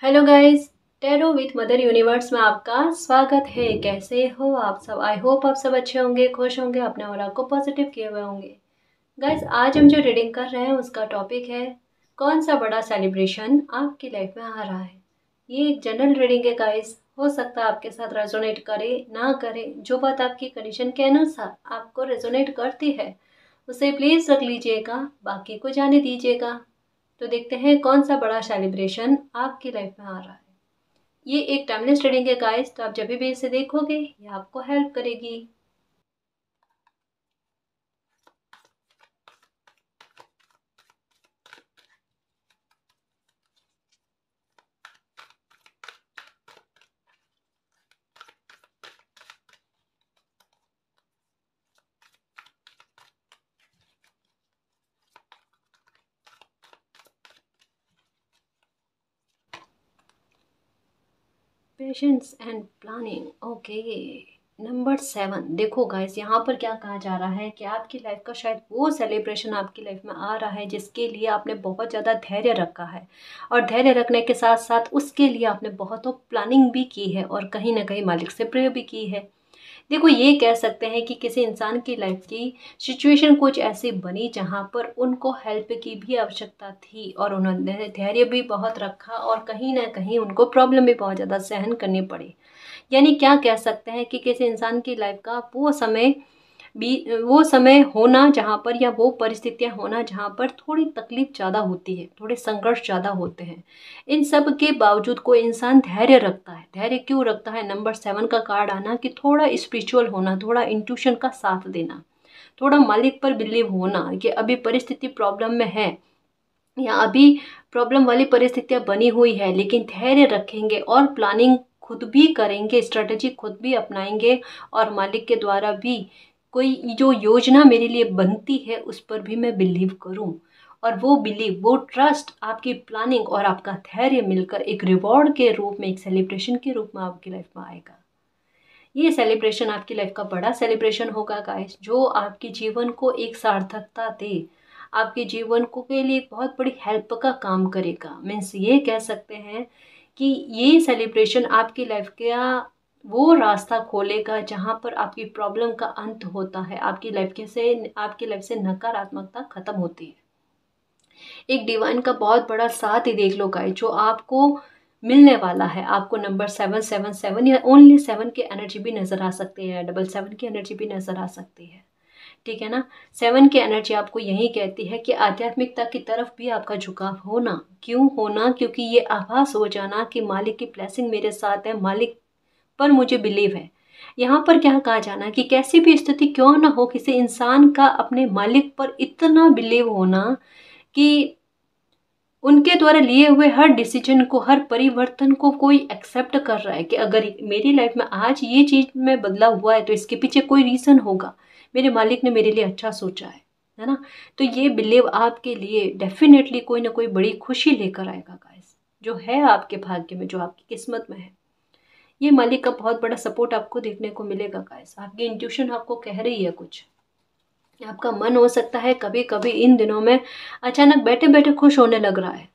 Hello guys, tarot with mother universe में आपका स्वागत है। कैसे हो आप सब? आई होप आप सब अच्छे होंगे, खुश होंगे, अपने और आपको पॉजिटिव किए हुए होंगे। गाइस, आज हम जो रीडिंग कर रहे हैं उसका टॉपिक है कौन सा बड़ा सेलिब्रेशन आपकी लाइफ में आ रहा है। ये एक जनरल रीडिंग है गाइस, हो सकता है आपके साथ रेजोनेट करे ना करे। जो बात आपकी कंडीशन के अनुसार आपको रेजोनेट करती है उसे प्लीज रख लीजिएगा, बाकी को जाने दीजिएगा। तो देखते हैं कौन सा बड़ा सेलिब्रेशन आपकी लाइफ में आ रहा है। ये एक टाइमलेस रीडिंग है गाइस, तो आप जब भी इसे देखोगे ये आपको हेल्प करेगी। Patience and planning, okay. Number 7, देखो गाइस, यहाँ पर क्या कहा जा रहा है कि आपकी लाइफ का शायद वो सेलिब्रेशन आपकी लाइफ में आ रहा है जिसके लिए आपने बहुत ज़्यादा धैर्य रखा है। और धैर्य रखने के साथ साथ उसके लिए आपने बहुत प्लानिंग भी की है और कहीं ना कहीं मालिक से प्रे भी की है। देखो, ये कह सकते हैं कि किसी इंसान की लाइफ की सिचुएशन कुछ ऐसी बनी जहाँ पर उनको हेल्प की भी आवश्यकता थी और उन्होंने धैर्य भी बहुत रखा और कहीं ना कहीं उनको प्रॉब्लम भी बहुत ज़्यादा सहन करनी पड़ी। यानी क्या कह सकते हैं कि किसी इंसान की लाइफ का वो समय होना जहाँ पर, या वो परिस्थितियाँ होना जहाँ पर थोड़ी तकलीफ ज़्यादा होती है, थोड़े संघर्ष ज़्यादा होते हैं। इन सब के बावजूद कोई इंसान धैर्य रखता है। धैर्य क्यों रखता है? नंबर 7 का कार्ड आना कि थोड़ा स्पिरिचुअल होना, थोड़ा इंट्यूशन का साथ देना, थोड़ा मालिक पर बिलीव होना कि अभी परिस्थिति प्रॉब्लम में है या अभी प्रॉब्लम वाली परिस्थितियां बनी हुई है, लेकिन धैर्य रखेंगे और प्लानिंग खुद भी करेंगे, स्ट्रेटजी खुद भी अपनाएंगे और मालिक के द्वारा भी कोई जो योजना मेरे लिए बनती है उस पर भी मैं बिलीव करूं। और वो बिलीव, वो ट्रस्ट, आपकी प्लानिंग और आपका धैर्य मिलकर एक रिवॉर्ड के रूप में, एक सेलिब्रेशन के रूप में आपकी लाइफ में आएगा। ये सेलिब्रेशन आपकी लाइफ का बड़ा सेलिब्रेशन होगा गाइस, जो आपके जीवन को एक सार्थकता दे, आपके जीवन को के लिए एक बहुत बड़ी हेल्प का काम करेगा। मीन्स ये कह सकते हैं कि ये सेलिब्रेशन आपकी लाइफ का वो रास्ता खोलेगा जहाँ पर आपकी प्रॉब्लम का अंत होता है, आपकी लाइफ से नकारात्मकता खत्म होती है। एक डिवाइन का बहुत बड़ा साथ ही देख लो गाइस जो आपको मिलने वाला है। आपको नंबर 777 या ओनली 7 की एनर्जी भी नजर आ सकती है, 777 की एनर्जी भी नजर आ सकती है। ठीक है ना? 7 की एनर्जी आपको यही कहती है कि आध्यात्मिकता की तरफ भी आपका झुकाव होना। क्यों होना? क्योंकि ये आभास हो जाना कि मालिक की ब्लेसिंग मेरे साथ है, मालिक पर मुझे बिलीव है। यहाँ पर क्या कहा जाना कि कैसी भी स्थिति क्यों ना हो, किसी इंसान का अपने मालिक पर इतना बिलीव होना कि उनके द्वारा लिए हुए हर डिसीजन को, हर परिवर्तन को कोई एक्सेप्ट कर रहा है कि अगर मेरी लाइफ में आज ये चीज में बदलाव हुआ है तो इसके पीछे कोई रीजन होगा, मेरे मालिक ने मेरे लिए अच्छा सोचा है ना? तो ये बिलीव आपके लिए डेफिनेटली कोई ना कोई बड़ी खुशी लेकर आएगा गाइस, जो है आपके भाग्य में, जो आपकी किस्मत में है। ये मालिक का बहुत बड़ा सपोर्ट आपको देखने को मिलेगा गाइस। आपकी इंट्यूशन आपको कह रही है कुछ, आपका मन हो सकता है कभी कभी इन दिनों में अचानक बैठे बैठे खुश होने लग रहा है।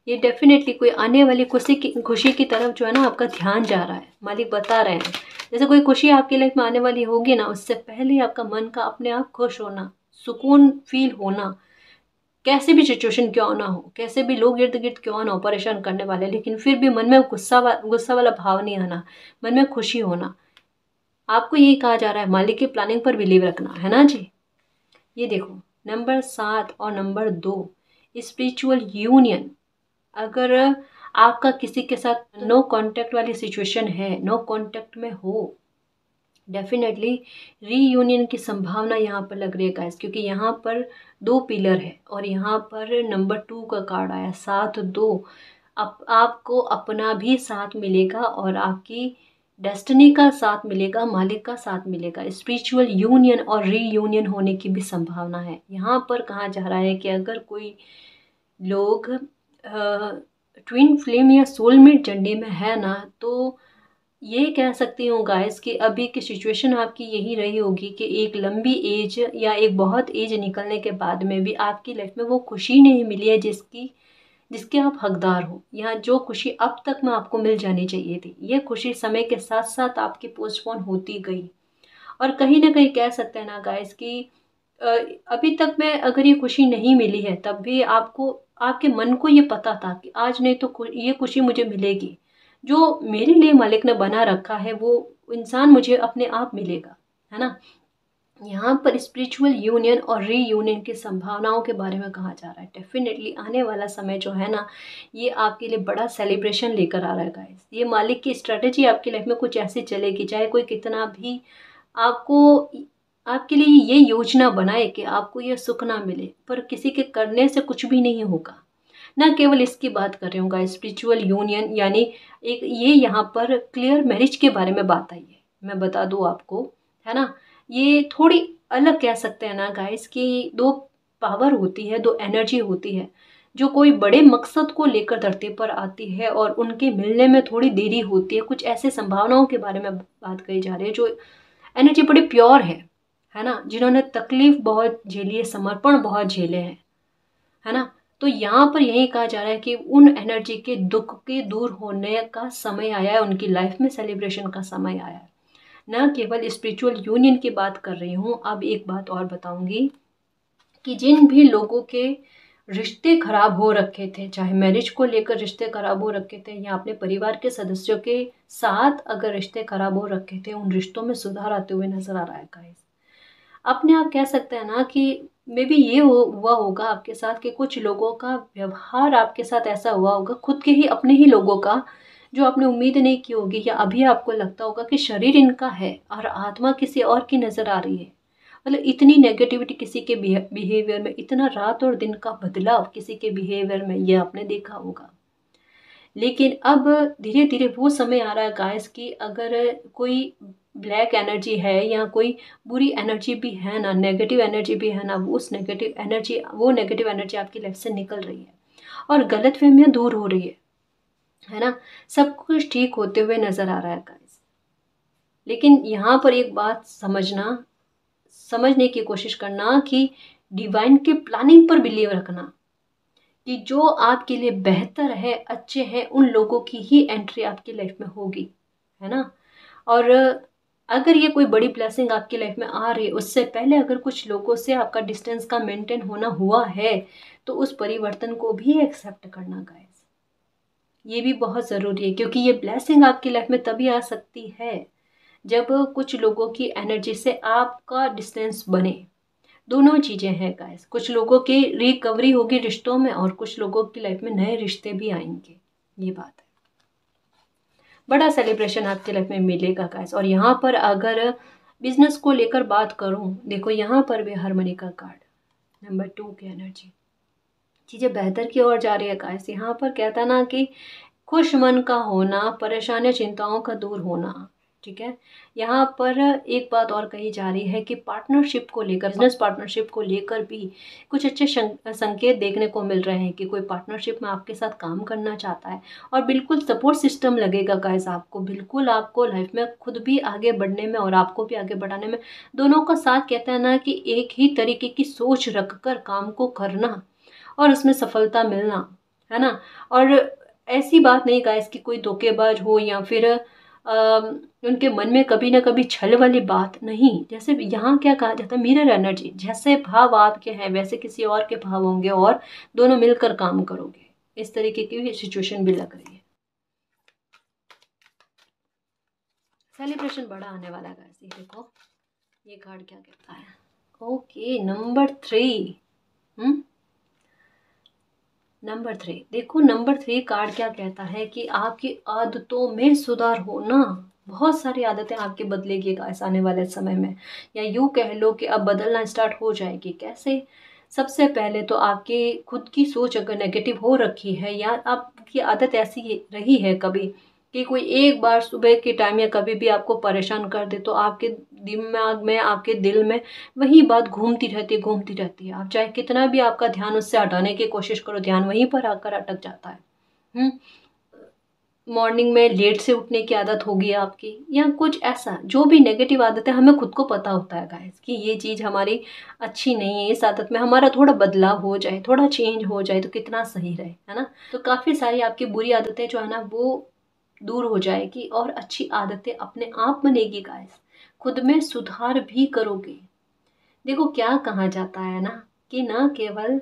ये डेफिनेटली कोई आने वाली खुशी की तरफ जो है ना आपका ध्यान जा रहा है। मालिक बता रहे हैं जैसे कोई खुशी आपकी लाइफ में आने वाली होगी ना, उससे पहले आपका मन का अपने आप खुश होना, सुकून फील होना। कैसे भी सिचुएशन क्यों ना हो, कैसे भी लोग इर्द गिर्द क्यों ना हो परेशान करने वाले, लेकिन फिर भी मन में गुस्सा वाला भाव नहीं आना, मन में खुशी होना। आपको यही कहा जा रहा है, मालिक की प्लानिंग पर बिलीव रखना है ना जी। ये देखो, नंबर 7 और नंबर 2, स्पिरिचुअल यूनियन। अगर आपका किसी के साथ नो कांटेक्ट वाली सिचुएशन है, नो कांटेक्ट में हो, डेफिनेटली रीयूनियन की संभावना यहाँ पर लग रही है गाइस, क्योंकि यहाँ पर 2 पिलर है और यहाँ पर नंबर 2 का कार्ड आया, 7-2। आपको अपना भी साथ मिलेगा और आपकी डेस्टिनी का साथ मिलेगा, मालिक का साथ मिलेगा। स्पिरिचुअल यूनियन और रीयूनियन होने की भी संभावना है। यहाँ पर कहा जा रहा है कि अगर कोई लोग ट्विन फ्लेम या सोलमेट जर्नी में है ना, तो ये कह सकती हूँ गाइस कि अभी की सिचुएशन आपकी यही रही होगी कि एक लंबी एज या एक बहुत एज निकलने के बाद में भी आपकी लाइफ में वो खुशी नहीं मिली है जिसके आप हकदार हो, या जो खुशी अब तक में आपको मिल जानी चाहिए थी, ये खुशी समय के साथ साथ आपकी पोस्टपोन होती गई। और कहीं ना कहीं कह सकते हैं ना गाइस कि अ, अभी तक में अगर ये खुशी नहीं मिली है, तब भी आपको, आपके मन को ये पता था कि आज नहीं तो ये खुशी मुझे मिलेगी। जो मेरे लिए मालिक ने बना रखा है वो इंसान मुझे अपने आप मिलेगा, है ना। यहाँ पर स्पिरिचुअल यूनियन और रीयूनियन की संभावनाओं के बारे में कहा जा रहा है। डेफिनेटली आने वाला समय जो है ना, ये आपके लिए बड़ा सेलिब्रेशन लेकर आ रहा है गाइस। ये मालिक की स्ट्रेटेजी आपकी लाइफ में कुछ ऐसी चलेगी, चाहे कोई कितना भी आपको, आपके लिए ये योजना बनाए कि आपको ये सुख ना मिले, पर किसी के करने से कुछ भी नहीं होगा। ना केवल इसकी बात कर रही हूँ गाइस, स्पिरिचुअल यूनियन यानी एक ये यहाँ पर क्लियर मैरिज के बारे में बात आई है। मैं बता दूँ आपको, है ना, ये थोड़ी अलग कह सकते हैं ना गाइस कि दो पावर होती है, दो एनर्जी होती है, जो कोई बड़े मकसद को लेकर धरती पर आती है और उनके मिलने में थोड़ी देरी होती है। कुछ ऐसे संभावनाओं के बारे में बात कही जा रही है, जो एनर्जी बड़ी प्योर है ना, जिन्होंने तकलीफ बहुत झेली है, समर्पण बहुत झेले हैं, है ना। तो यहाँ पर यही कहा जा रहा है कि उन एनर्जी के दुख के दूर होने का समय आया है, उनकी लाइफ में सेलिब्रेशन का समय आया है। न केवल स्पिरिचुअल यूनियन की बात कर रही हूँ, अब एक बात और बताऊंगी कि जिन भी लोगों के रिश्ते खराब हो रखे थे, चाहे मैरिज को लेकर रिश्ते खराब हो रखे थे या अपने परिवार के सदस्यों के साथ अगर रिश्ते खराब हो रखे थे, उन रिश्तों में सुधार आते हुए नजर आ रहा है गाइस। अपने आप कह सकते हैं ना कि मे बी ये हुआ होगा आपके साथ कि कुछ लोगों का व्यवहार आपके साथ ऐसा हुआ होगा, खुद के ही अपने ही लोगों का, जो आपने उम्मीद नहीं की होगी, या अभी आपको लगता होगा कि शरीर इनका है और आत्मा किसी और की नजर आ रही है। मतलब इतनी नेगेटिविटी किसी के बिहेवियर में, इतना रात और दिन का बदलाव किसी के बिहेवियर में, ये आपने देखा होगा। लेकिन अब धीरे धीरे वो समय आ रहा है गाइस कि अगर कोई ब्लैक एनर्जी है या कोई बुरी एनर्जी भी है ना, नेगेटिव एनर्जी भी है ना, वो नेगेटिव एनर्जी आपकी लाइफ से निकल रही है और गलतफहमियां दूर हो रही है ना। सब कुछ ठीक होते हुए नजर आ रहा है गाइस। लेकिन यहाँ पर एक बात समझने की कोशिश करना कि डिवाइन के प्लानिंग पर बिलीव रखना कि जो आपके लिए बेहतर है, अच्छे हैं, उन लोगों की ही एंट्री आपकी लाइफ में होगी, है ना। और अगर ये कोई बड़ी ब्लेसिंग आपकी लाइफ में आ रही है, उससे पहले अगर कुछ लोगों से आपका डिस्टेंस का मेंटेन होना हुआ है, तो उस परिवर्तन को भी एक्सेप्ट करना गाइस, ये भी बहुत ज़रूरी है। क्योंकि ये ब्लेसिंग आपकी लाइफ में तभी आ सकती है जब कुछ लोगों की एनर्जी से आपका डिस्टेंस बने। दोनों चीज़ें हैं गाइस, कुछ लोगों की रिकवरी होगी रिश्तों में और कुछ लोगों की लाइफ में नए रिश्ते भी आएंगे, ये बात है। बड़ा सेलिब्रेशन आपकी लाइफ में मिलेगा गाइस। और यहाँ पर अगर बिजनेस को लेकर बात करूँ, देखो यहाँ पर भी हार्मनी का कार्ड, नंबर 2 की एनर्जी, चीज़ें बेहतर की ओर जा रही है गाइस। यहाँ पर कहता ना कि खुश मन का होना, परेशानियों चिंताओं का दूर होना, ठीक है। यहाँ पर एक बात और कही जा रही है कि पार्टनरशिप को लेकर, बिजनेस पार्टनरशिप को लेकर भी कुछ अच्छे संकेत देखने को मिल रहे हैं कि कोई पार्टनरशिप में आपके साथ काम करना चाहता है। और बिल्कुल सपोर्ट सिस्टम लगेगा गाइस आपको, बिल्कुल आपको लाइफ में खुद भी आगे बढ़ने में और आपको भी आगे बढ़ाने में, दोनों का साथ। कहता है ना कि एक ही तरीके की सोच रखकर काम को करना और उसमें सफलता मिलना, है ना। और ऐसी बात नहीं गाइस कि कोई धोखेबाज हो या फिर उनके मन में कभी ना कभी छल वाली बात नहीं। जैसे यहाँ क्या कहा जाता है, मिरर एनर्जी, जैसे भाव आपके हैं वैसे किसी और के भाव होंगे और दोनों मिलकर काम करोगे, इस तरीके की भी सिचुएशन भी लग रही है। सेलिब्रेशन बड़ा आने वाला है गाइस। ये देखो ये कार्ड क्या कहता है। Okay, number 3। नंबर 3, देखो नंबर 3 कार्ड क्या कहता है कि आपकी आदतों में सुधार होना। बहुत सारी आदतें आपकी बदलेगी गाइस आने वाले समय में, या यूँ कह लो कि अब बदलना स्टार्ट हो जाएगी। कैसे? सबसे पहले तो आपकी खुद की सोच अगर नेगेटिव हो रखी है, या आपकी आदत ऐसी रही है कभी कि कोई एक बार सुबह के टाइम या कभी भी आपको परेशान कर दे, तो आपके दिमाग में, आपके दिल में वही बात घूमती रहती है। आप चाहे कितना भी आपका ध्यान उससे हटाने की कोशिश करो, ध्यान वहीं पर आकर अटक जाता है। मॉर्निंग में लेट से उठने की आदत होगी आपकी, या कुछ ऐसा जो भी नेगेटिव आदत है, हमें खुद को पता होता है गाइस कि ये चीज़ हमारी अच्छी नहीं है, इस आदत में हमारा थोड़ा बदलाव हो जाए, थोड़ा चेंज हो जाए तो कितना सही रहे, है ना। तो काफ़ी सारी आपकी बुरी आदतें जो है ना वो दूर हो जाएगी और अच्छी आदतें अपने आप बनेगी गाइस। खुद में सुधार भी करोगे। देखो क्या कहा जाता है ना कि ना केवल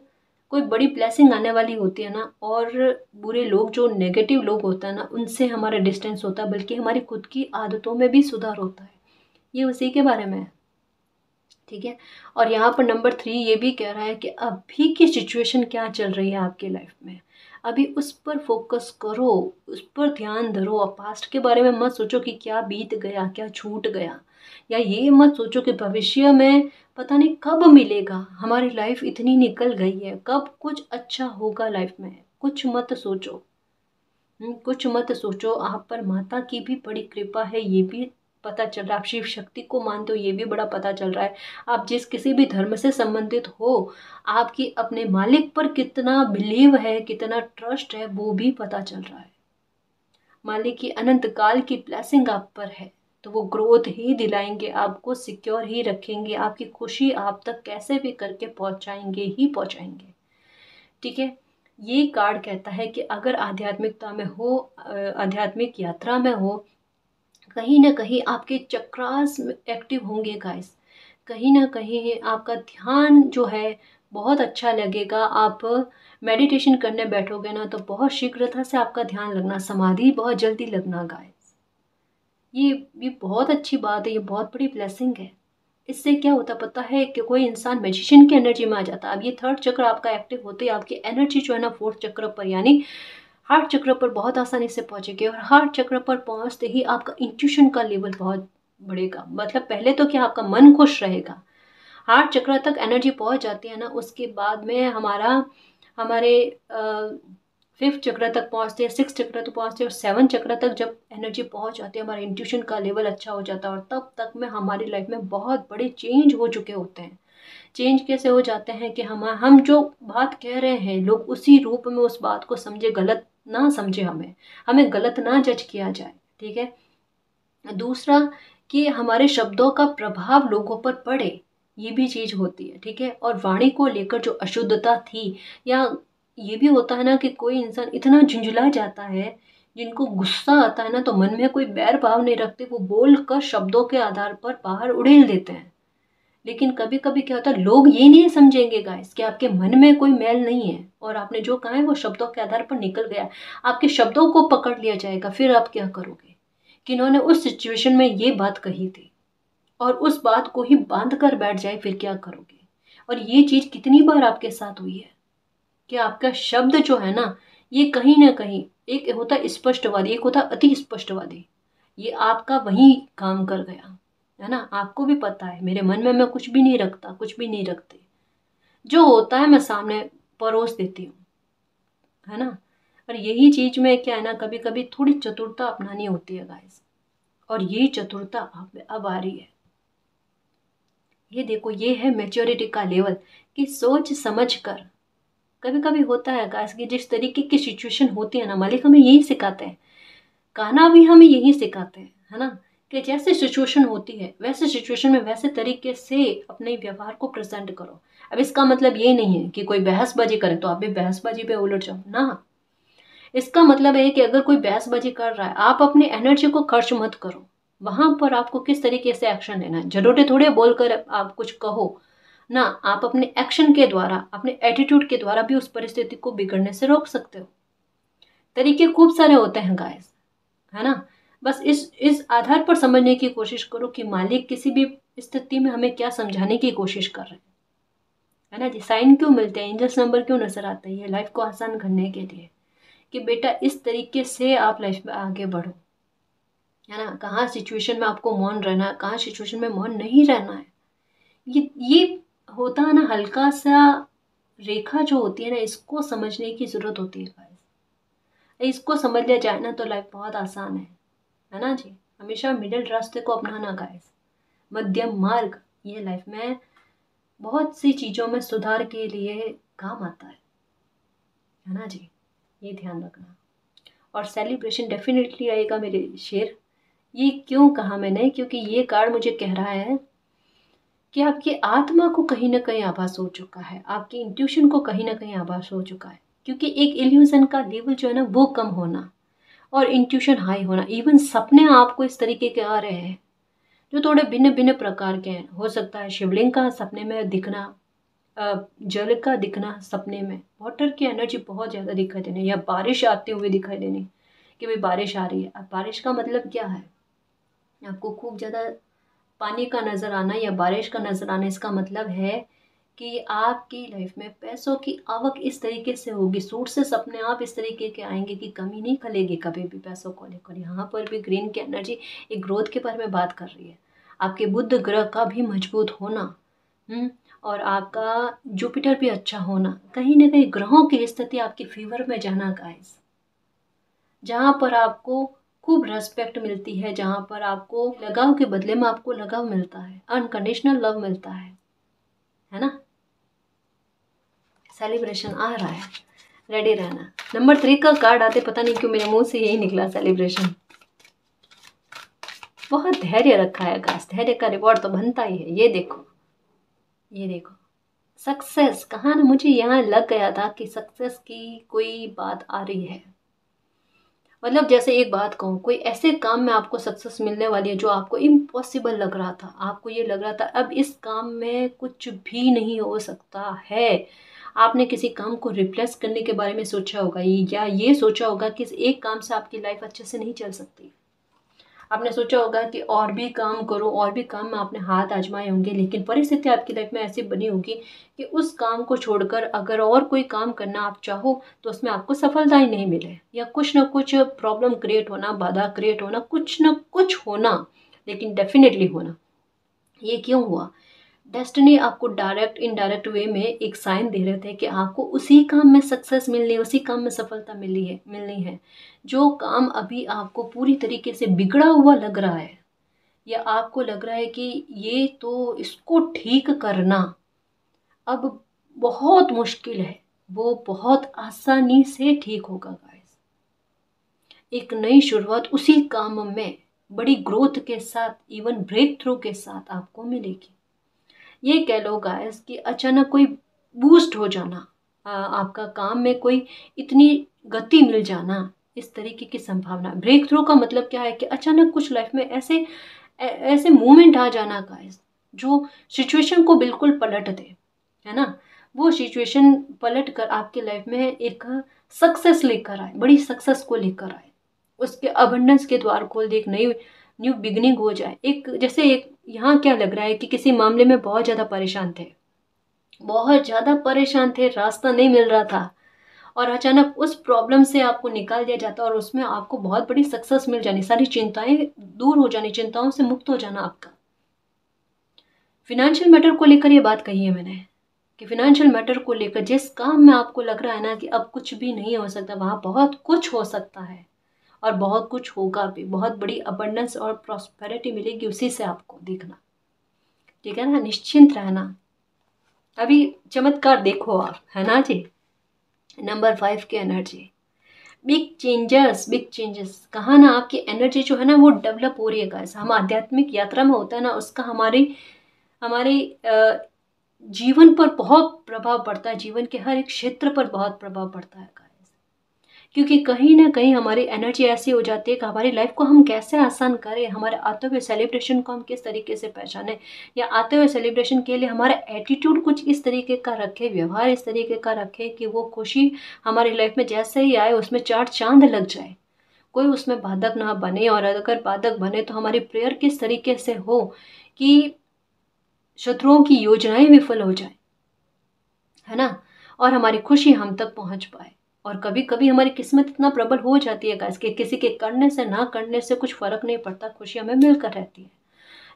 कोई बड़ी ब्लेसिंग आने वाली होती है ना, और बुरे लोग जो नेगेटिव लोग होता है ना उनसे हमारा डिस्टेंस होता है, बल्कि हमारी खुद की आदतों में भी सुधार होता है। ये उसी के बारे में है, ठीक है। और यहाँ पर नंबर 3 ये भी कह रहा है कि अभी की सिचुएशन क्या चल रही है आपकी लाइफ में, अभी उस पर फोकस करो, उस पर ध्यान धरो। अब पास्ट के बारे में मत सोचो कि क्या बीत गया, क्या छूट गया, या ये मत सोचो कि भविष्य में पता नहीं कब मिलेगा, हमारी लाइफ इतनी निकल गई है, कब कुछ अच्छा होगा लाइफ में। कुछ मत सोचो, कुछ मत सोचो। आप पर माता की भी बड़ी कृपा है, ये भी पता चल रहा है। आप शिव शक्ति को मानते हो, ये भी बड़ा पता चल रहा है। आप जिस किसी भी धर्म से संबंधित हो, आपकी अपने मालिक पर कितना बिलीव है, कितना ट्रस्ट है, वो भी पता चल रहा है। मालिक की अनंत काल की ब्लेसिंग आप पर है, तो वो ग्रोथ ही दिलाएंगे, आपको सिक्योर ही रखेंगे, आपकी खुशी आप तक कैसे भी करके पहुंचाएंगे ही पहुंचाएंगे, ठीक है। ये कार्ड कहता है कि अगर आध्यात्मिकता में हो, आध्यात्मिक यात्रा में हो, कहीं ना कहीं आपके चक्रास एक्टिव होंगे गाइस। कहीं ना कहीं आपका ध्यान जो है बहुत अच्छा लगेगा। आप मेडिटेशन करने बैठोगे ना तो बहुत शीघ्रता से आपका ध्यान लगना, समाधि बहुत जल्दी लगना गाइस। ये बहुत अच्छी बात है, ये बहुत बड़ी ब्लेसिंग है। इससे क्या होता पता है कि कोई इंसान मैजिशियन की एनर्जी में आ जाता है। अब ये थर्ड चक्र आपका एक्टिव होते ही आपकी एनर्जी जो है ना फोर्थ चक्र पर यानी हार्ट चक्र पर बहुत आसानी से पहुंचेगी, और हार्ट चक्र पर पहुंचते ही आपका इंट्यूशन का लेवल बहुत बढ़ेगा। मतलब पहले तो क्या आपका मन खुश रहेगा, हार्ट चक्र तक एनर्जी पहुंच जाती है ना, उसके बाद में हमारे फिफ्थ चक्र तक पहुंचते हैं, सिक्स चक्र तक पहुंचते हैं, और सेवन चक्र तक जब एनर्जी पहुंच जाती है, हमारे इंट्यूशन का लेवल अच्छा हो जाता है, और तब तक में हमारी लाइफ में बहुत बड़े चेंज हो चुके होते हैं। चेंज कैसे हो जाते हैं कि हम जो बात कह रहे हैं लोग उसी रूप में उस बात को समझे, गलत ना समझे, हमें हमें गलत ना जज किया जाए, ठीक है। दूसरा कि हमारे शब्दों का प्रभाव लोगों पर पड़े, ये भी चीज होती है, ठीक है। और वाणी को लेकर जो अशुद्धता थी, या ये भी होता है ना कि कोई इंसान इतना झुंझला जाता है, जिनको गुस्सा आता है ना तो मन में कोई बैर भाव नहीं रखते, वो बोल कर शब्दों के आधार पर बाहर उड़ेल देते हैं। लेकिन कभी कभी क्या होता है, लोग ये नहीं समझेंगे गाइस कि आपके मन में कोई मैल नहीं है, और आपने जो कहा है वो शब्दों के आधार पर निकल गया। आपके शब्दों को पकड़ लिया जाएगा, फिर आप क्या करोगे कि इन्होंने उस सिचुएशन में ये बात कही थी, और उस बात को ही बांध कर बैठ जाए, फिर क्या करोगे। और ये चीज कितनी बार आपके साथ हुई है कि आपका शब्द जो है ना, ये कहीं ना कहीं, एक होता है स्पष्टवादी, एक होता है अति स्पष्टवादी, ये आपका वही काम कर गया, है ना। आपको भी पता है मेरे मन में मैं कुछ भी नहीं रखता, कुछ भी नहीं रखते, जो होता है मैं सामने परोस देती हूँ, है ना। और यही चीज में क्या है ना, कभी कभी थोड़ी चतुरता अपनानी होती है गाइस, और ये चतुरता आप में अब आ रही है। ये देखो, ये है मेच्योरिटी का लेवल, कि सोच समझ कर। कभी कभी होता है गाइस कि जिस तरीके की सिचुएशन होती है ना, मालिक हमें यही सिखाते हैं, गाना भी हमें यही सिखाते हैं, है ना, कि जैसे सिचुएशन होती है वैसे सिचुएशन में वैसे तरीके से अपने व्यवहार को प्रेजेंट करो। अब इसका मतलब ये नहीं है कि कोई बहसबाजी करे तो आप भी बहसबाजी पे उलट जाओ ना। इसका मतलब है कि अगर कोई बहसबाजी कर रहा है, आप अपनी एनर्जी को खर्च मत करो। वहां पर आपको किस तरीके से एक्शन लेना है, जरूरी थोड़े बोलकर आप कुछ कहो ना, आप अपने एक्शन के द्वारा, अपने एटीट्यूड के द्वारा भी उस परिस्थिति को बिगड़ने से रोक सकते हो। तरीके खूब सारे होते हैं गाइस, है ना। बस इस आधार पर समझने की कोशिश करो कि मालिक किसी भी स्थिति में हमें क्या समझाने की कोशिश कर रहे हैं, है ना जी। साइन क्यों मिलते हैं, एंजल्स नंबर क्यों नजर आते हैं, ये लाइफ को आसान करने के लिए, कि बेटा इस तरीके से आप लाइफ में आगे बढ़ो, है ना। कहाँ सिचुएशन में आपको मौन रहना है, कहाँ सिचुएशन में मौन नहीं रहना है, ये होता है ना, हल्का सा रेखा जो होती है ना, इसको समझने की जरूरत होती है गाइस। इसको समझ लिया जाए ना तो लाइफ बहुत आसान है ना जी। हमेशा मिडिल रास्ते को अपनाना गाइस, मध्यम मार्ग, ये लाइफ में बहुत सी चीजों में सुधार के लिए काम आता है ना जी। ये ध्यान रखना। और सेलिब्रेशन डेफिनेटली आएगा मेरे शेर। ये क्यों कहा मैंने, क्योंकि ये कार्ड मुझे कह रहा है कि आपकी आत्मा को कहीं ना कहीं आभास हो चुका है, आपकी इंट्यूशन को कहीं ना कहीं आभास हो चुका है, क्योंकि एक इल्यूजन का लेवल जो है ना वो कम होना और इंट्यूशन हाई होना। इवन सपने आपको इस तरीके के आ रहे हैं जो थोड़े भिन्न भिन्न प्रकार के हैं। हो सकता है शिवलिंग का सपने में दिखना, जल का दिखना सपने में, वाटर की एनर्जी बहुत ज़्यादा दिखाई देनी, या बारिश आते हुए दिखाई देनी कि भाई बारिश आ रही है। अब बारिश का मतलब क्या है, आपको खूब ज़्यादा पानी का नज़र आना या बारिश का नज़र आना, इसका मतलब है कि आपकी लाइफ में पैसों की आवक इस तरीके से होगी, सोर्सेस अपने आप इस तरीके के आएंगे कि कमी नहीं खलेगी कभी भी पैसों को लेकर। यहाँ पर भी ग्रीन की एनर्जी एक ग्रोथ के बारे में बात कर रही है। आपके बुध ग्रह का भी मजबूत होना, और आपका जुपिटर भी अच्छा होना, कहीं ना कहीं ग्रहों की स्थिति आपकी फेवर में जाना गाइस, जहाँ पर आपको खूब रेस्पेक्ट मिलती है, जहाँ पर आपको लगाव के बदले में आपको लगाव मिलता है, अनकंडीशनल लव मिलता है ना। सेलिब्रेशन आ रहा है, रेडी रहना। नंबर 3 का कार्ड आते पता नहीं क्यों मेरे मुंह से यही निकला, सेलिब्रेशन। बहुत धैर्य रखा है गाइस, धैर्य का रिवॉर्ड तो बनता ही है। ये देखो, ये देखो सक्सेस, कहाँ ना मुझे यहाँ लग गया था कि सक्सेस की कोई बात आ रही है। मतलब जैसे एक बात कहूँ, कोई ऐसे काम में आपको सक्सेस मिलने वाली है जो आपको इम्पॉसिबल लग रहा था, आपको ये लग रहा था अब इस काम में कुछ भी नहीं हो सकता है। आपने किसी काम को रिप्लेस करने के बारे में सोचा होगा, या ये सोचा होगा कि इस एक काम से आपकी लाइफ अच्छे से नहीं चल सकती। आपने सोचा होगा कि और भी काम करो, और भी काम में आपने हाथ आजमाए होंगे, लेकिन परिस्थिति आपकी लाइफ में ऐसी बनी होगी कि उस काम को छोड़कर अगर और कोई काम करना आप चाहो तो उसमें आपको सफलता ही नहीं मिले, या कुछ ना कुछ प्रॉब्लम क्रिएट होना, बाधा क्रिएट होना, कुछ ना कुछ होना, लेकिन डेफिनेटली होना। ये क्यों हुआ, डेस्टिनी आपको डायरेक्ट इनडायरेक्ट वे में एक साइन दे रहे थे कि आपको उसी काम में सक्सेस मिलनी है, उसी काम में सफलता मिलनी है। जो काम अभी आपको पूरी तरीके से बिगड़ा हुआ लग रहा है, या आपको लग रहा है कि ये तो इसको ठीक करना अब बहुत मुश्किल है, वो बहुत आसानी से ठीक होगा गाइस। एक नई शुरुआत उसी काम में बड़ी ग्रोथ के साथ, इवन ब्रेक थ्रू के साथ आपको मिलेगी। ये कह लो गाइस कि अचानक कोई बूस्ट हो जाना, आपका काम में कोई इतनी गति मिल जाना, इस तरीके की संभावना। ब्रेक थ्रू का मतलब क्या है कि अचानक कुछ लाइफ में ऐसे ऐसे मूवमेंट आ जाना गाइस जो सिचुएशन को बिल्कुल पलट दे, है ना। वो सिचुएशन पलट कर आपके लाइफ में एक सक्सेस लेकर आए, बड़ी सक्सेस को लेकर आए, उसके अबंडेंस के द्वार खोल दे, एक नई न्यू बिगनिंग हो जाए। एक जैसे एक यहाँ क्या लग रहा है कि किसी मामले में बहुत ज़्यादा परेशान थे, बहुत ज़्यादा परेशान थे, रास्ता नहीं मिल रहा था, और अचानक उस प्रॉब्लम से आपको निकाल दिया जाता और उसमें आपको बहुत बड़ी सक्सेस मिल जानी, सारी चिंताएं दूर हो जानी, चिंताओं से मुक्त हो जाना आपका। फिनेंशियल मैटर को लेकर ये बात कही है मैंने कि फिनेंशियल मैटर को लेकर जिस काम में आपको लग रहा है ना कि अब कुछ भी नहीं हो सकता, वहाँ बहुत कुछ हो सकता है और बहुत कुछ होगा भी, बहुत बड़ी अबंडेंस और प्रॉस्पेरिटी मिलेगी उसी से आपको देखना, ठीक है ना। निश्चिंत रहना, अभी चमत्कार देखो आप, है ना जी। नंबर 5 की energy, big changes, big changes. कहा ना आपकी एनर्जी जो है ना वो डेवलप हो रही है गाइस। हम आध्यात्मिक यात्रा में होता है ना, उसका हमारे हमारे जीवन पर बहुत प्रभाव पड़ता है, जीवन के हर एक क्षेत्र पर बहुत प्रभाव पड़ता है गाइस। क्योंकि कहीं ना कहीं हमारी एनर्जी ऐसी हो जाती है कि हमारी लाइफ को हम कैसे आसान करें, हमारे आते हुए सेलिब्रेशन को हम किस तरीके से पहचानें, या आते हुए सेलिब्रेशन के लिए हमारा एटीट्यूड कुछ इस तरीके का रखे, व्यवहार इस तरीके का रखे कि वो खुशी हमारी लाइफ में जैसे ही आए उसमें चार चांद लग जाए, कोई उसमें बाधक ना बने। और अगर बाधक बने तो हमारी प्रेयर किस तरीके से हो कि शत्रुओं की योजनाएं विफल हो जाए, है ना, और हमारी खुशी हम तक पहुंच पाए। और कभी कभी हमारी किस्मत इतना प्रबल हो जाती है गाइस कि किसी के करने से ना करने से कुछ फर्क नहीं पड़ता, खुशी हमें मिलकर रहती है।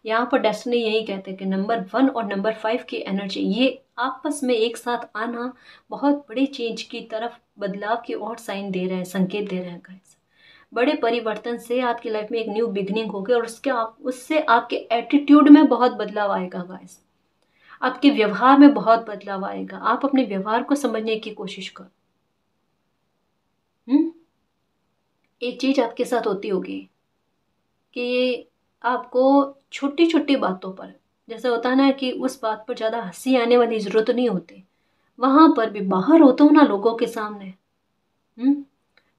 यहाँ पर डेस्टिनी यही कहते हैं कि नंबर 1 और नंबर 5 की एनर्जी ये आपस में एक साथ आना बहुत बड़ी चेंज की तरफ, बदलाव की ओर साइन दे रहे हैं, संकेत दे रहे हैं गाइस। बड़े परिवर्तन से आपकी लाइफ में एक न्यू बिगनिंग होगी, और उससे आपके एटीट्यूड में बहुत बदलाव आएगा गाइस, आपके व्यवहार में बहुत बदलाव आएगा। आप अपने व्यवहार को समझने की कोशिश करो। एक चीज़ आपके साथ होती होगी कि आपको छोटी छोटी बातों पर, जैसे होता है ना कि उस बात पर ज़्यादा हंसी आने वाली ज़रूरत नहीं होती, वहाँ पर भी बाहर होते हो ना लोगों के सामने,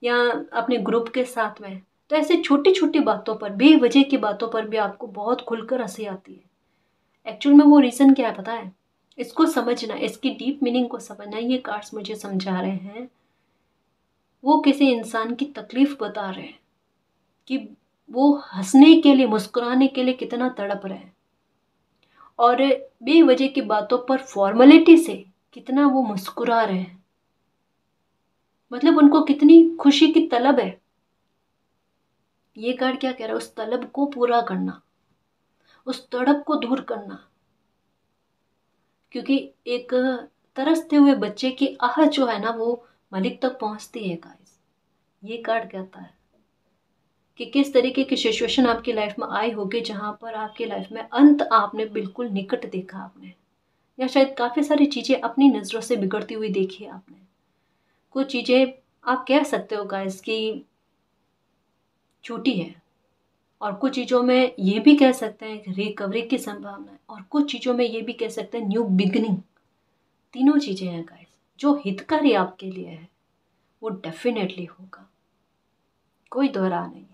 या अपने ग्रुप के साथ में, तो ऐसे छोटी छोटी बातों पर, बेवजह की बातों पर भी आपको बहुत खुलकर हंसी आती है। एक्चुअल में वो रीज़न क्या है पता है? इसको समझना, इसकी डीप मीनिंग को समझना, ये कार्ड्स मुझे समझा रहे हैं। वो किसी इंसान की तकलीफ बता रहे हैं कि वो हंसने के लिए, मुस्कुराने के लिए कितना तड़प रहे हैं, और बेवजह की बातों पर फॉर्मेलिटी से कितना वो मुस्कुरा रहे हैं। मतलब उनको कितनी खुशी की तलब है। ये कार्ड क्या कह रहा है? उस तलब को पूरा करना, उस तड़प को दूर करना। क्योंकि एक तरसते हुए बच्चे की आह जो है ना, वो मालिक तक पहुंचती है गाइस। ये कार्ड कहता है कि किस तरीके की सिचुएशन आपकी लाइफ में आई होगी जहां पर आपकी लाइफ में अंत आपने बिल्कुल निकट देखा आपने, या शायद काफ़ी सारी चीज़ें अपनी नज़रों से बिगड़ती हुई देखी आपने। कुछ चीज़ें आप कह सकते हो गाइस कि छूटी है, और कुछ चीज़ों में ये भी कह सकते हैं कि रिकवरी की संभावना है, और कुछ चीज़ों में ये भी कह सकते हैं न्यू बिगनिंग। तीनों चीज़ें हैं गाइस। जो हितकारी आपके लिए है वो डेफिनेटली होगा, कोई दोहरा नहीं है।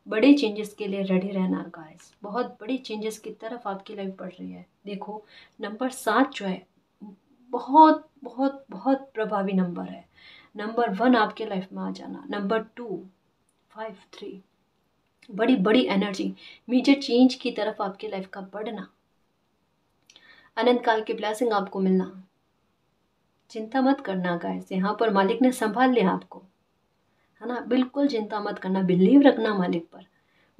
बड़े चेंजेस के लिए रेडी रहना गाइस। बहुत बड़ी चेंजेस की तरफ आपकी लाइफ बढ़ रही है। देखो नंबर 7 जो है, बहुत बहुत बहुत प्रभावी नंबर है। नंबर 1 आपके लाइफ में आ जाना, नंबर 2, 5, 3, बड़ी बड़ी एनर्जी, मेजर चेंज की तरफ आपकी लाइफ का बढ़ना, अनंत काल की ब्लेसिंग आपको मिलना। चिंता मत करना गाइस, यहाँ पर मालिक ने संभाल लिया आपको, है ना। बिल्कुल चिंता मत करना, बिलीव रखना मालिक पर।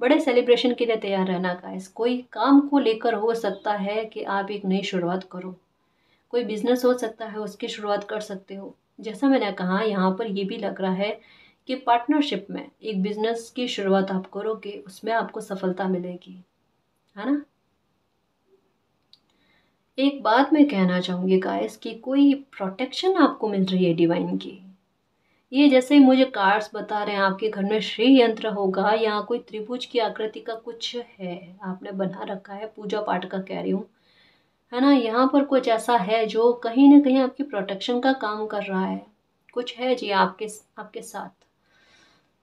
बड़े सेलिब्रेशन के लिए तैयार रहना गाइस। कोई काम को लेकर हो सकता है कि आप एक नई शुरुआत करो, कोई बिजनेस हो सकता है उसकी शुरुआत कर सकते हो। जैसा मैंने कहा, यहाँ पर ये भी लग रहा है कि पार्टनरशिप में एक बिजनेस की शुरुआत आप करोगे, उसमें आपको सफलता मिलेगी, है ना। एक बात मैं कहना चाहूँगी गाइस कि कोई प्रोटेक्शन आपको मिल रही है डिवाइन की। ये जैसे ही मुझे कार्ड्स बता रहे हैं, आपके घर में श्री यंत्र होगा, या कोई त्रिभुज की आकृति का कुछ है आपने बना रखा है, पूजा पाठ का कह रही हूँ, है ना। यहाँ पर कुछ ऐसा है जो कहीं ना कहीं आपकी प्रोटेक्शन का काम कर रहा है। कुछ है जी आपके आपके साथ,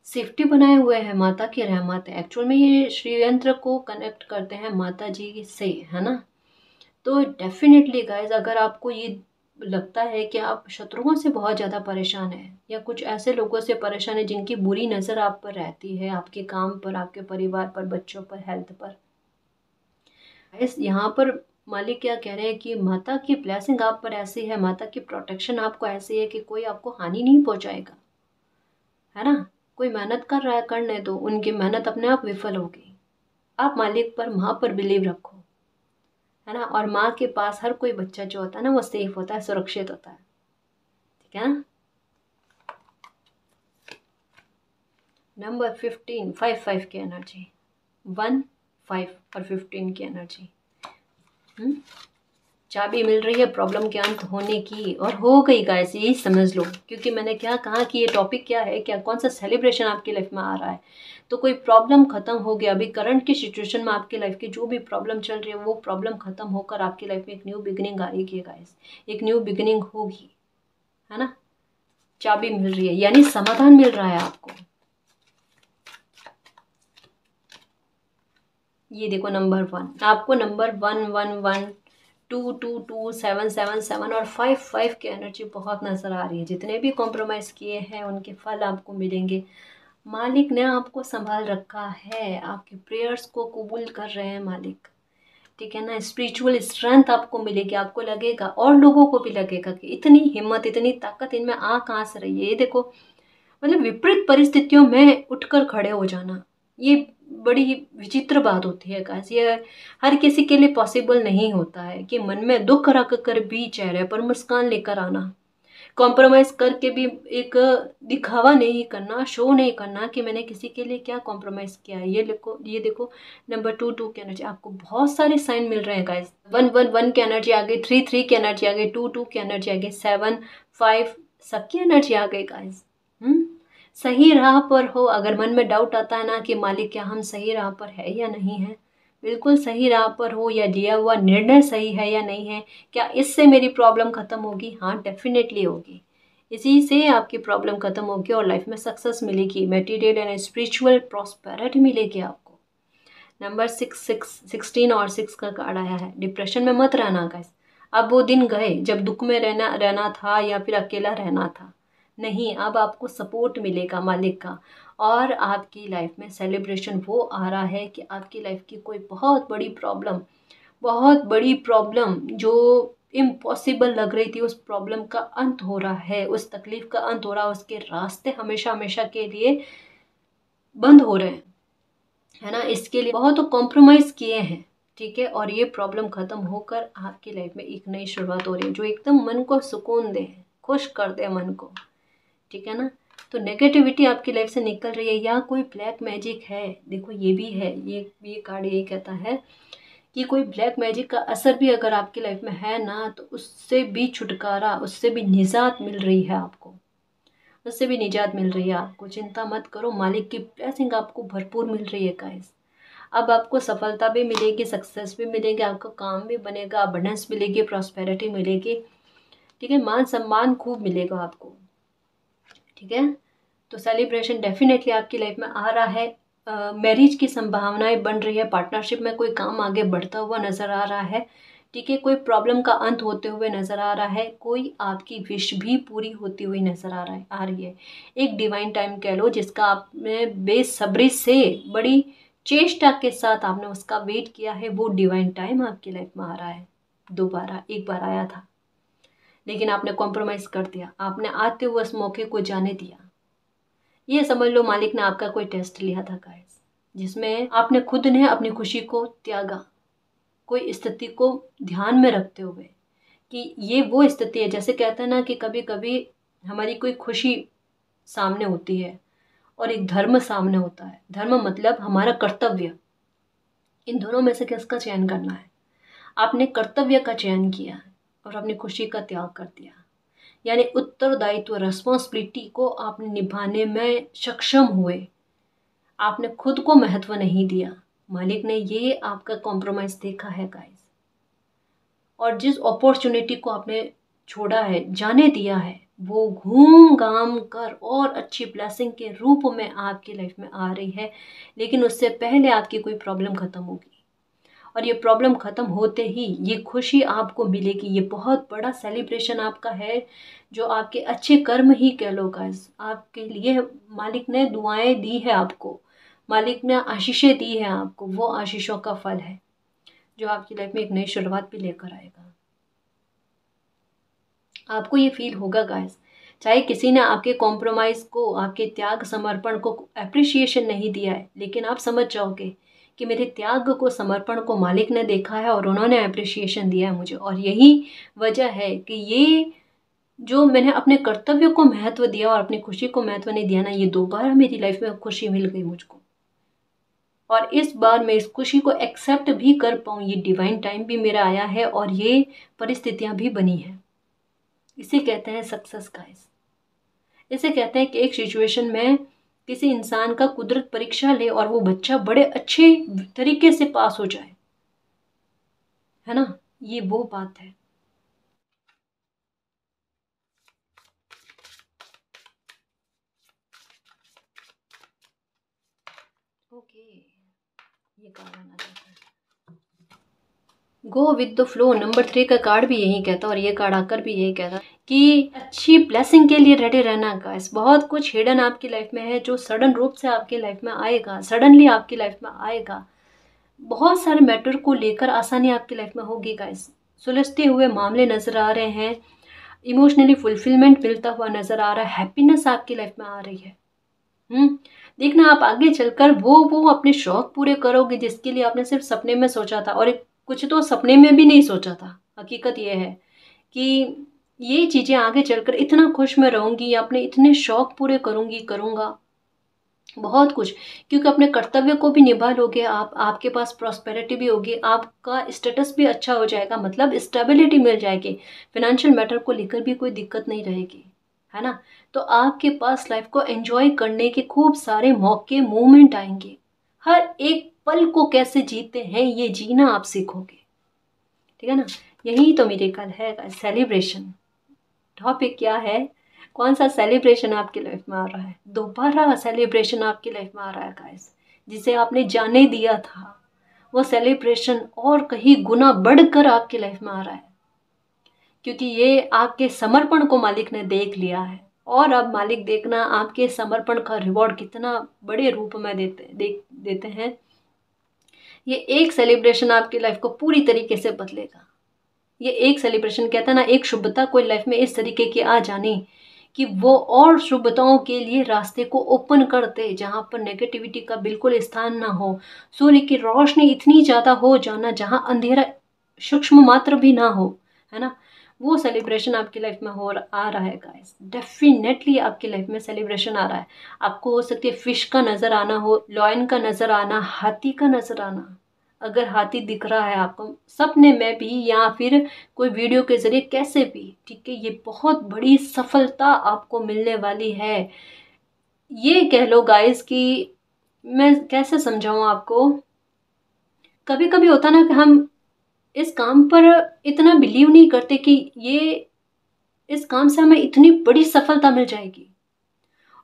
सेफ्टी बनाए हुए है। माता की रहमत है। एक्चुअल में ये श्री यंत्र को कनेक्ट करते हैं माता जी से, है ना। तो डेफिनेटली गाइज, अगर आपको ये लगता है कि आप शत्रुओं से बहुत ज़्यादा परेशान हैं, या कुछ ऐसे लोगों से परेशान है जिनकी बुरी नज़र आप पर रहती है, आपके काम पर, आपके परिवार पर, बच्चों पर, हेल्थ पर, गाइज यहाँ पर मालिक क्या कह रहे हैं कि माता की ब्लेसिंग आप पर ऐसी है, माता की प्रोटेक्शन आपको ऐसी है कि कोई आपको हानि नहीं पहुंचाएगा, है ना। कोई मेहनत कर रहा है, करने दो, उनकी मेहनत अपने आप विफल होगी। आप मालिक पर, माँ पर बिलीव रखो, है ना। और माँ के पास हर कोई बच्चा जो होता है ना, वो सेफ होता है, सुरक्षित होता है, ठीक है ना। नंबर 15, 5, 5 की एनर्जी, 1, 5 और 15 की एनर्जी। चाबी मिल रही है प्रॉब्लम के अंत होने की, और हो गई गाइस, यही समझ लो। क्योंकि मैंने क्या कहा कि ये टॉपिक क्या है, क्या कौन सा सेलिब्रेशन आपकी लाइफ में आ रहा है, तो कोई प्रॉब्लम खत्म हो गया। अभी करंट की सिचुएशन में आपकी लाइफ की जो भी प्रॉब्लम चल रही है, वो प्रॉब्लम खत्म होकर आपकी लाइफ में एक न्यू बिगिनिंग आएगी गाइस, एक न्यू बिगिनिंग होगी, है ना। चाबी मिल रही है यानी समाधान मिल रहा है आपको। ये देखो नंबर 1, आपको नंबर 1, 1, 1, 2, 2, 2, 7, 7, 7 और 5, 5 की एनर्जी बहुत नज़र आ रही है। जितने भी कॉम्प्रोमाइज़ किए हैं उनके फल आपको मिलेंगे। मालिक ने आपको संभाल रखा है, आपके प्रेयर्स को कबूल कर रहे हैं मालिक, ठीक है ना। स्पिरिचुअल स्ट्रेंथ आपको मिलेगी, आपको लगेगा, और लोगों को भी लगेगा कि इतनी हिम्मत, इतनी ताकत इनमें आ कहाँ से रही है। ये देखो, मतलब विपरीत परिस्थितियों में उठकर खड़े हो जाना, ये बड़ी विचित्र बात होती है गाइस। ये हर किसी के लिए पॉसिबल नहीं होता है कि मन में दुख रख कर भी चेहरे पर मुस्कान लेकर आना, कॉम्प्रोमाइज करके भी एक दिखावा नहीं करना, शो नहीं करना कि मैंने किसी के लिए क्या कॉम्प्रोमाइज किया है। ये देखो नंबर 2, 2 की एनर्जी, आपको बहुत सारे साइन मिल रहे हैं गाइस। 1, 1, 1 की एनर्जी आ गई, 3, 3 की एनर्जी आ गई, 2, 2 की एनर्जी आ गई, 7, 5 सबकी एनर्जी आ गई गाइस। सही राह पर हो। अगर मन में डाउट आता है ना कि मालिक क्या हम सही राह पर है या नहीं है, बिल्कुल सही राह पर हो, या लिया हुआ निर्णय सही है या नहीं है, क्या इससे मेरी प्रॉब्लम खत्म होगी? हाँ, डेफिनेटली होगी। इसी से आपकी प्रॉब्लम खत्म होगी और लाइफ में सक्सेस मिलेगी, मटेरियल एंड स्पिरिचुअल प्रॉस्पेरिटी मिलेगी आपको। नंबर 16 और 6 का कार्ड आया है। डिप्रेशन में मत रहना गाइस। अब वो दिन गए जब दुख में रहना था या फिर अकेला रहना था। नहीं, अब आपको सपोर्ट मिलेगा मालिक का, और आपकी लाइफ में सेलिब्रेशन वो आ रहा है कि आपकी लाइफ की कोई बहुत बड़ी प्रॉब्लम जो इम्पॉसिबल लग रही थी, उस प्रॉब्लम का अंत हो रहा है, उस तकलीफ का अंत हो रहा है, उसके रास्ते हमेशा हमेशा के लिए बंद हो रहे हैं, है ना। इसके लिए बहुत कॉम्प्रोमाइज़ किए हैं, ठीक है, और ये प्रॉब्लम ख़त्म होकर आपकी लाइफ में एक नई शुरुआत हो रही है जो एकदम मन को सुकून दे, खुश कर दे मन को, ठीक है ना। तो नेगेटिविटी आपकी लाइफ से निकल रही है, या कोई ब्लैक मैजिक है, देखो ये भी है, ये कार्ड यही कहता है कि कोई ब्लैक मैजिक का असर भी अगर आपकी लाइफ में है ना, तो उससे भी छुटकारा, उससे भी निजात मिल रही है आपको, उससे भी निजात मिल रही है आपको। चिंता मत करो, मालिक की ब्लेसिंग आपको भरपूर मिल रही है गाइस। अब आपको सफलता भी मिलेगी, सक्सेस भी मिलेगी, आपका काम भी बनेगा, अबंडेंस मिलेगी, प्रॉस्पेरिटी मिलेगी, ठीक है, मान सम्मान खूब मिलेगा आपको, ठीक है। तो सेलिब्रेशन डेफिनेटली आपकी लाइफ में आ रहा है। मैरिज की संभावनाएं बन रही है, पार्टनरशिप में कोई काम आगे बढ़ता हुआ नज़र आ रहा है, ठीक है, कोई प्रॉब्लम का अंत होते हुए नज़र आ रहा है, कोई आपकी विश भी पूरी होती हुई नज़र आ रही है। एक डिवाइन टाइम कह लो जिसका आपने बेसब्री से, बड़ी चेष्टा के साथ आपने उसका वेट किया है, वो डिवाइन टाइम आपकी लाइफ में आ रहा है। दोबारा एक बार आया था, लेकिन आपने कॉम्प्रोमाइज़ कर दिया, आपने आते हुए उस मौके को जाने दिया। ये समझ लो मालिक ने आपका कोई टेस्ट लिया था गाइस, जिसमें आपने खुद ने अपनी खुशी को त्यागा, कोई स्थिति को ध्यान में रखते हुए कि ये वो स्थिति है, जैसे कहते हैं ना कि कभी कभी हमारी कोई खुशी सामने होती है और एक धर्म सामने होता है। धर्म मतलब हमारा कर्तव्य, इन दोनों में से किसका चयन करना है? आपने कर्तव्य का चयन किया और अपनी खुशी का त्याग कर दिया, यानी उत्तरदायित्व, रेस्पॉन्सिबिलिटी को आपने निभाने में सक्षम हुए, आपने खुद को महत्व नहीं दिया। मालिक ने ये आपका कॉम्प्रोमाइज़ देखा है गाइस, और जिस अपॉर्चुनिटी को आपने छोड़ा है, जाने दिया है, वो घूम घाम कर और अच्छी ब्लेसिंग के रूप में आपकी लाइफ में आ रही है। लेकिन उससे पहले आपकी कोई प्रॉब्लम खत्म होगी, और ये प्रॉब्लम ख़त्म होते ही ये खुशी आपको मिलेगी। ये बहुत बड़ा सेलिब्रेशन आपका है, जो आपके अच्छे कर्म ही कह लो गाइस, आपके लिए मालिक ने दुआएं दी है आपको, मालिक ने आशीषें दी है आपको, वो आशीषों का फल है जो आपकी लाइफ में एक नई शुरुआत भी लेकर आएगा। आपको ये फील होगा गाइस, चाहे किसी ने आपके कॉम्प्रोमाइज़ को, आपके त्याग समर्पण को अप्रिशिएशन नहीं दिया है, लेकिन आप समझ जाओगे कि मेरे त्याग को, समर्पण को मालिक ने देखा है और उन्होंने अप्रिशिएशन दिया है मुझे। और यही वजह है कि ये जो मैंने अपने कर्तव्य को महत्व दिया और अपनी खुशी को महत्व नहीं दिया ना, ये दोबारा मेरी लाइफ में खुशी मिल गई मुझको, और इस बार मैं इस खुशी को एक्सेप्ट भी कर पाऊँ। ये डिवाइन टाइम भी मेरा आया है और ये परिस्थितियाँ भी बनी हैं। इसे कहते हैं सक्सेस गाइस। इसे कहते हैं कि एक सिचुएशन में किसी इंसान का कुदरत परीक्षा ले और वो बच्चा बड़े अच्छे तरीके से पास हो जाए, है ना, ये वो बात है। ओके, ये कार्ड आना चाहता है, go with the flow. Number 3 का कार्ड भी यही कहता है, और ये कार्ड आकर भी यही कहता है कि अच्छी ब्लेसिंग के लिए रेडी रहना गाइस। बहुत कुछ हिडन आपकी लाइफ में है जो सडन रूप से आपकी लाइफ में आएगा, सडनली आपकी लाइफ में आएगा। बहुत सारे मैटर को लेकर आसानी आपकी लाइफ में होगी गाइस। सुलझते हुए मामले नजर आ रहे हैं, इमोशनली फुलफिलमेंट मिलता हुआ नजर आ रहा है, हैप्पीनेस आपकी लाइफ में आ रही है। देखना आप आगे चलकर वो अपने शौक पूरे करोगे जिसके लिए आपने सिर्फ सपने में सोचा था, और कुछ तो सपने में भी नहीं सोचा था। हकीकत ये है कि ये चीज़ें आगे चलकर इतना खुश मैं रहूँगी, या अपने इतने शौक पूरे करूँगा बहुत कुछ, क्योंकि अपने कर्तव्य को भी निभा लोगे आप, आपके पास प्रॉस्पेरिटी भी होगी, आपका स्टेटस भी अच्छा हो जाएगा, मतलब स्टेबिलिटी मिल जाएगी, फाइनेंशियल मैटर को लेकर भी कोई दिक्कत नहीं रहेगी, है ना। तो आपके पास लाइफ को एंजॉय करने के खूब सारे मौके, मोमेंट आएंगे। हर एक पल को कैसे जीते हैं ये जीना आप सीखोगे, ठीक है ना। यही तो मिरेकल है, सेलिब्रेशन। टॉपिक क्या है, कौन सा सेलिब्रेशन आपकी लाइफ में आ रहा है, दोबारा सेलिब्रेशन आपकी लाइफ में आ रहा है गाइस। जिसे आपने जाने दिया था वो सेलिब्रेशन और कहीं गुना बढ़कर आपकी लाइफ में आ रहा है, क्योंकि ये आपके समर्पण को मालिक ने देख लिया है। और अब मालिक देखना आपके समर्पण का रिवॉर्ड कितना बड़े रूप में देते हैं। ये एक सेलिब्रेशन आपकी लाइफ को पूरी तरीके से बदलेगा। ये एक सेलिब्रेशन, कहता है ना, एक शुभता कोई लाइफ में इस तरीके की आ जानी कि वो और शुभताओं के लिए रास्ते को ओपन कर दे, जहाँ पर नेगेटिविटी का बिल्कुल स्थान ना हो। सूर्य की रोशनी इतनी ज़्यादा हो जाना जहाँ अंधेरा सूक्ष्म मात्र भी ना हो, है ना। वो सेलिब्रेशन आपकी लाइफ में आ रहा है गाइस। डेफिनेटली आपकी लाइफ में सेलिब्रेशन आ रहा है। आपको हो सकती है फिश का नज़र आना, हो लॉयन का नज़र आना, हाथी का नज़र आना। अगर हाथी दिख रहा है आपको सपने में भी या फिर कोई वीडियो के जरिए, कैसे भी, ठीक है, ये बहुत बड़ी सफलता आपको मिलने वाली है। ये कह लो गाइस कि मैं कैसे समझाऊं आपको, कभी कभी होता ना कि हम इस काम पर इतना बिलीव नहीं करते कि ये इस काम से हमें इतनी बड़ी सफलता मिल जाएगी,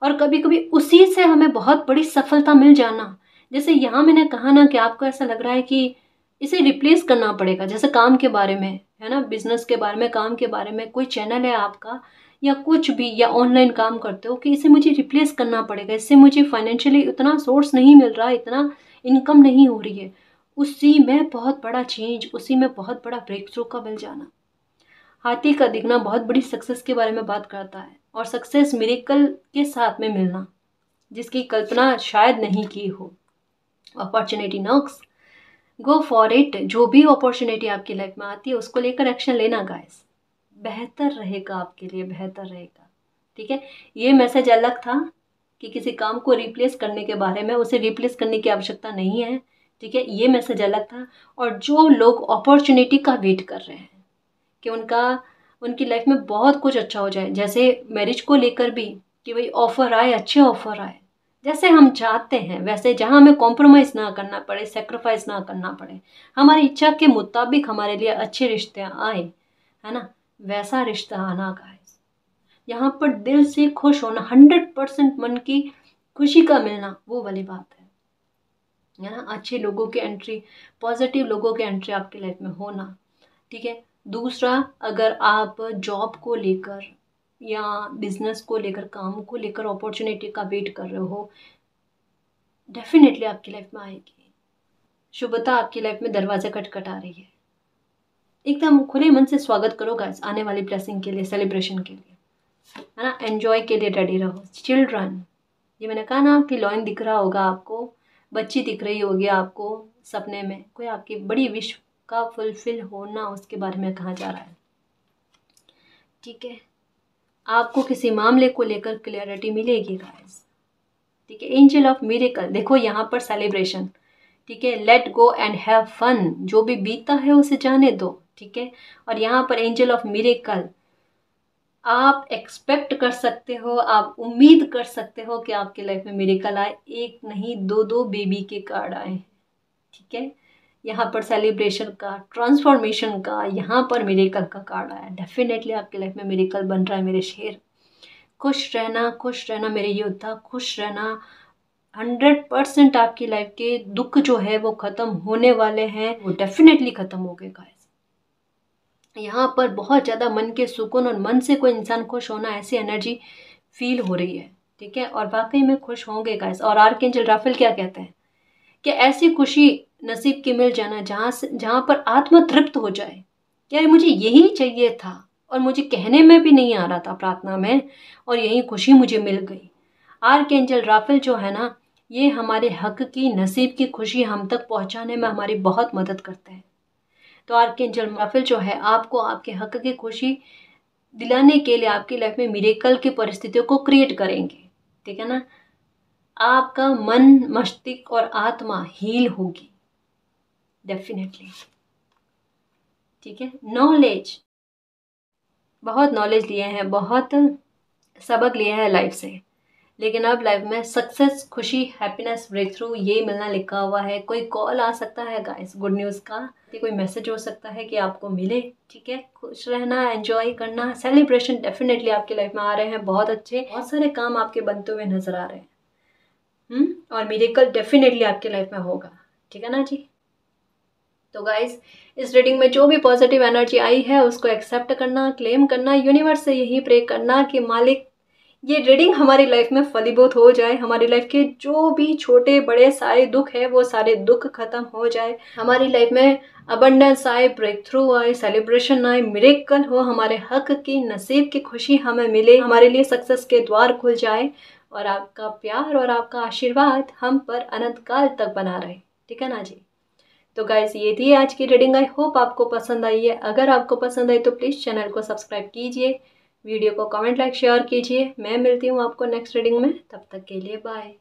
और कभी कभी उसी से हमें बहुत बड़ी सफलता मिल जाना। जैसे यहाँ मैंने कहा ना कि आपको ऐसा लग रहा है कि इसे रिप्लेस करना पड़ेगा, जैसे काम के बारे में, है ना, बिजनेस के बारे में, काम के बारे में, कोई चैनल है आपका या कुछ भी, या ऑनलाइन काम करते हो, कि इसे मुझे रिप्लेस करना पड़ेगा, इससे मुझे फाइनेंशियली उतना सोर्स नहीं मिल रहा, इतना इनकम नहीं हो रही है। उसी में बहुत बड़ा चेंज, उसी में बहुत बड़ा ब्रेक थ्रू का मिल जाना। हाथी का दिखना बहुत बड़ी सक्सेस के बारे में बात करता है, और सक्सेस मिरेकल के साथ में मिलना, जिसकी कल्पना शायद नहीं की हो। Opportunity knocks, go for it. जो भी अपॉर्चुनिटी आपकी लाइफ में आती है उसको लेकर एक्शन लेना गाइस, बेहतर रहेगा आपके लिए, बेहतर रहेगा, ठीक है। ये मैसेज अलग था कि किसी काम को रिप्लेस करने के बारे में, उसे रिप्लेस करने की आवश्यकता नहीं है, ठीक है, ये मैसेज अलग था। और जो लोग अपॉर्चुनिटी का वेट कर रहे हैं कि उनकी लाइफ में बहुत कुछ अच्छा हो जाए, जैसे मैरिज को लेकर भी, कि भाई ऑफर आए, अच्छे ऑफर आए, जैसे हम चाहते हैं वैसे, जहाँ हमें कॉम्प्रोमाइज़ ना करना पड़े, सेक्रीफाइस ना करना पड़े, हमारी इच्छा के मुताबिक हमारे लिए अच्छे रिश्ते आए, है ना, वैसा रिश्ता आना गाइस। यहाँ पर दिल से खुश होना, 100% मन की खुशी का मिलना, वो वाली बात है ना। अच्छे लोगों की एंट्री, पॉजिटिव लोगों की एंट्री आपकी लाइफ में होना, ठीक है। दूसरा, अगर आप जॉब को लेकर या बिजनेस को लेकर, काम को लेकर अपॉर्चुनिटी का वेट कर रहे हो, डेफिनेटली आपकी लाइफ में आएगी। शुभता आपकी लाइफ में दरवाजे खटखटा रही है। एकदम खुले मन से स्वागत करो गाइस आने वाली ब्लेसिंग के लिए, सेलिब्रेशन के लिए, है ना। एंजॉय के लिए रेडी रहो चिल्ड्रन। ये मैंने कहा ना कि लॉयन दिख रहा होगा आपको, बच्ची दिख रही होगी आपको सपने में, कोई आपकी बड़ी विश का फुलफिल होना, उसके बारे में कहा जा रहा है, ठीक है। आपको किसी मामले को लेकर क्लियरिटी मिलेगी गाइस, ठीक है। एंजल ऑफ मिरेकल, देखो यहाँ पर सेलिब्रेशन, ठीक है। Let go and have fun, जो भी बीता है उसे जाने दो, ठीक है। और यहाँ पर एंजल ऑफ मिरेकल, आप एक्सपेक्ट कर सकते हो, आप उम्मीद कर सकते हो कि आपकी लाइफ में मिरेकल आए, एक नहीं दो दो बेबी के कार्ड आए, ठीक है। यहाँ पर सेलिब्रेशन का, ट्रांसफॉर्मेशन का, यहाँ पर मिरेकल का कार्ड आया। डेफिनेटली आपकी लाइफ में मिरेकल बन रहा है मेरे शेर। खुश रहना, खुश रहना मेरे योद्धा, खुश रहना। 100% आपकी लाइफ के दुख जो है वो खत्म होने वाले हैं, वो डेफिनेटली खत्म हो गए गाइस। यहाँ पर बहुत ज़्यादा मन के सुकून और मन से कोई इंसान खुश होना, ऐसी एनर्जी फील हो रही है, ठीक है। और वाकई में खुश होंगे गाइस। और आर्कएंजल राफेल क्या कहते हैं कि ऐसी खुशी नसीब की मिल जाना जहाँ पर आत्मा तृप्त हो जाए, यार मुझे यही चाहिए था और मुझे कहने में भी नहीं आ रहा था प्रार्थना में, और यही खुशी मुझे मिल गई। आर्कएंजल राफेल जो है ना, ये हमारे हक की, नसीब की खुशी हम तक पहुंचाने में हमारी बहुत मदद करते हैं। तो आर्कएंजल राफेल जो है आपको आपके हक की खुशी दिलाने के लिए आपकी लाइफ में मिरेकल की परिस्थितियों को क्रिएट करेंगे, ठीक है ना। आपका मन, मस्तिष्क और आत्मा हील होगी डेफिनेटली, ठीक है। नॉलेज, बहुत नॉलेज लिए हैं, बहुत सबक लिया है लाइफ से, लेकिन अब लाइफ में सक्सेस, खुशी, हैप्पीनेस, ब्रेक थ्रू ये मिलना लिखा हुआ है। कोई कॉल आ सकता है गाइस गुड न्यूज़ का, कोई मैसेज हो सकता है कि आपको मिले। ठीक है, खुश रहना, एंजॉय करना, सेलिब्रेशन डेफिनेटली आपकी लाइफ में आ रहे हैं बहुत अच्छे, बहुत सारे काम आपके बनते हुए नजर आ रहे हैं। और मिरेकल डेफिनेटली आपकी लाइफ में होगा। ठीक है ना जी। तो गाइस इस रीडिंग में जो भी पॉजिटिव एनर्जी आई है उसको एक्सेप्ट करना, क्लेम करना, यूनिवर्स से यही प्रे करना कि मालिक ये रीडिंग हमारी लाइफ में फलीभूत हो जाए, हमारी लाइफ के जो भी छोटे बड़े सारे दुख है वो सारे दुख खत्म हो जाए, हमारी लाइफ में अबंडेंस आए, ब्रेक थ्रू आए, सेलिब्रेशन आए, मिरेकल हो, हमारे हक की नसीब की खुशी हमें मिले, हमारे लिए सक्सेस के द्वार खुल जाए और आपका प्यार और आपका आशीर्वाद हम पर अनंत काल तक बना रहे। ठीक है ना जी। तो गाइस ये थी आज की रीडिंग। आई होप आपको पसंद आई है। अगर आपको पसंद आई तो प्लीज़ चैनल को सब्सक्राइब कीजिए, वीडियो को कमेंट लाइक शेयर कीजिए। मैं मिलती हूँ आपको नेक्स्ट रीडिंग में, तब तक के लिए बाय।